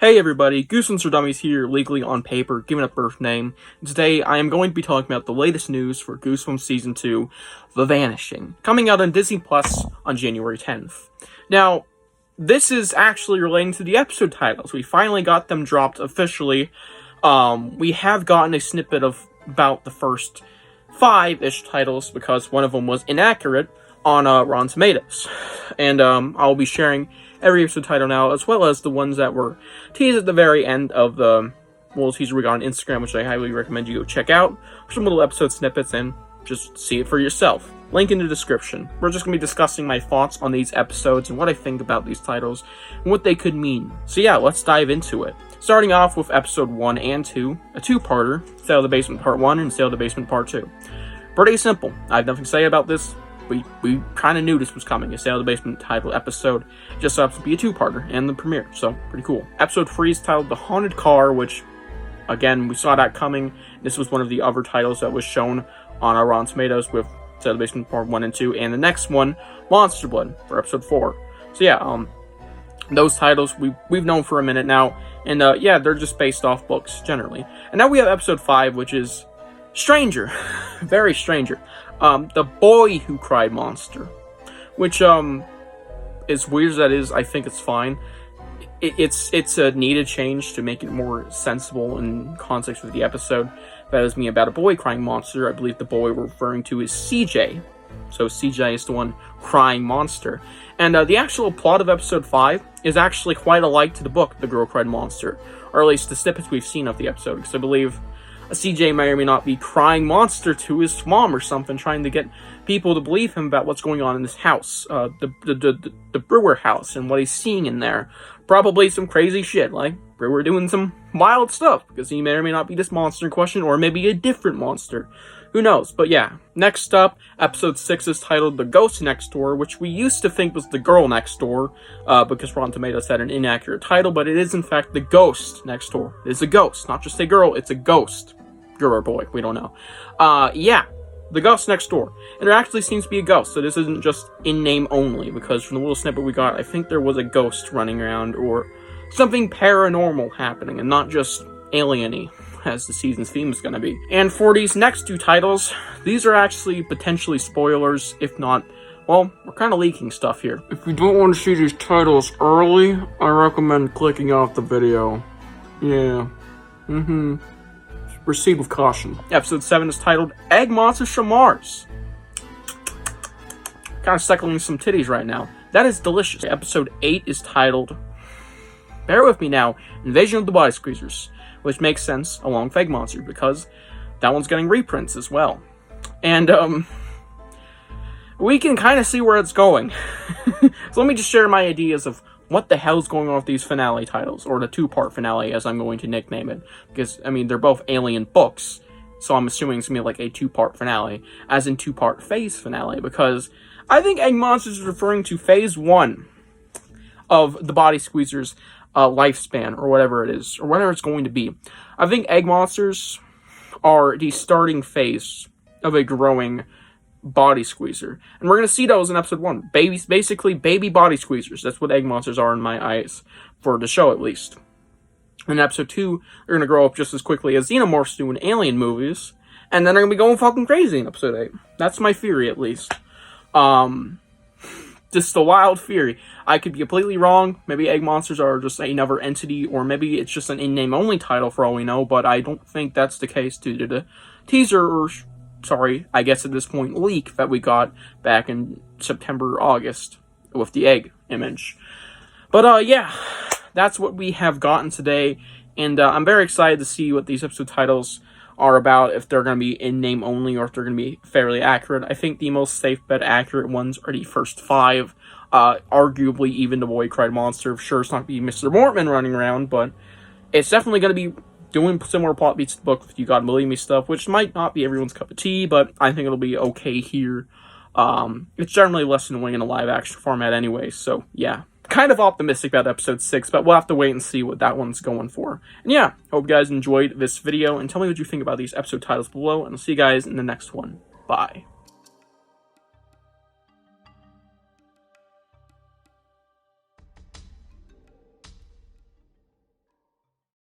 Hey everybody, Goosebumps for Dummies here, legally on paper, giving a birth name. And today I am going to be talking about the latest news for Goosebumps Season 2, The Vanishing, coming out on Disney Plus on January 10th. Now, this is actually relating to the episode titles. We finally got them dropped officially. We have gotten a snippet of about the first 5-ish titles, because one of them was inaccurate on Rotten Tomatoes. And I'll be sharing every episode title now, as well as the ones that were teased at the very end of the little teaser we got on Instagram, which I highly recommend you go check out. Some little episode snippets and just see it for yourself. Link in the description. We're just going to be discussing my thoughts on these episodes and what I think about these titles and what they could mean. So yeah, let's dive into it. Starting off with episode 1 and 2, a two-parter, Sale of the Basement Part 1 and Sale of the Basement Part 2. Pretty simple. I have nothing to say about this. We kind of knew this was coming, a Sale of the Basement title episode. It just happens to be a two-parter and the premiere, so pretty cool. Episode 3 is titled The Haunted Car, which, again, we saw that coming. This was one of the other titles that was shown on our Rotten Tomatoes with Sale of the Basement Part 1 and 2, and the next one, Monster Blood, for episode 4. So yeah, those titles we've known for a minute now, and yeah, they're just based off books, generally. And now we have episode 5, which is Stranger. Very Stranger. The Boy Who Cried Monster, which, as weird as that is, I think it's fine. It's a needed change to make it more sensible in context with the episode. That is me about a boy crying monster. I believe the boy we're referring to is CJ. So CJ is the one crying monster. And the actual plot of episode 5 is actually quite alike to the book, The Girl Cried Monster. Or at least the snippets we've seen of the episode, because I believe CJ may or may not be crying monster to his mom or something, trying to get people to believe him about what's going on in this house, the Brewer house, and what he's seeing in there. Probably some crazy shit, like Brewer doing some wild stuff, because he may or may not be this monster in question, or maybe a different monster. Who knows? But yeah, next up, episode 6 is titled The Ghost Next Door, which we used to think was The Girl Next Door, because Rotten Tomatoes had an inaccurate title, but it is in fact The Ghost Next Door. It is a ghost, not just a girl, it's a ghost. Girl or boy, we don't know. Yeah, The Ghost Next Door. And there actually seems to be a ghost, so this isn't just in name only, because from the little snippet we got, I think there was a ghost running around, or something paranormal happening, and not just alien-y, as the season's theme is going to be. And for these next two titles, these are actually potentially spoilers, if not, well, we're kind of leaking stuff here. If you don't want to see these titles early, I recommend clicking off the video. Yeah. Proceed with caution. Episode 7 is titled Egg Monsters from Mars. Kind of suckling some titties right now. That is delicious. Episode 8 is titled, bear with me now, Invasion of the Body Squeezers, which makes sense along with Egg Monsters, because that one's getting reprints as well. And, we can kind of see where it's going. So let me just share my ideas of what the hell's going on with these finale titles, or the two-part finale, as I'm going to nickname it. Because, I mean, they're both alien books, so I'm assuming it's going to be like a two-part finale, as in two-part phase finale, because I think Egg Monsters is referring to phase 1 of the Body Squeezers' lifespan, or whatever it is, or whatever it's going to be. I think Egg Monsters are the starting phase of a growing body squeezer, and we're going to see those in episode 1. Basically baby body squeezers. That's what Egg Monsters are in my eyes, for the show at least. In episode 2, they're going to grow up just as quickly as xenomorphs do in alien movies, and then they're going to be going fucking crazy in episode 8. That's my theory, at least. Just a wild theory. I could be completely wrong. Maybe Egg Monsters are just another entity, or maybe it's just an in-name only title for all we know, but I don't think that's the case due to the teaser, or sorry, I guess at this point, leak that we got back in September, August, with the egg image. But, yeah, that's what we have gotten today, and I'm very excited to see what these episode titles are about, if they're going to be in name only, or if they're going to be fairly accurate. I think the most safe bet accurate ones are the first 5, arguably even The Boy Cried Monster. Sure, it's not going to be Mr. Mortman running around, but it's definitely going to be doing similar plot beats to the book with You Gotta Believe Me stuff, which might not be everyone's cup of tea, but I think it'll be okay here. It's generally less annoying in a live-action format anyway, so yeah. Kind of optimistic about episode 6, but we'll have to wait and see what that one's going for. And yeah, hope you guys enjoyed this video, and tell me what you think about these episode titles below, and I'll see you guys in the next one. Bye.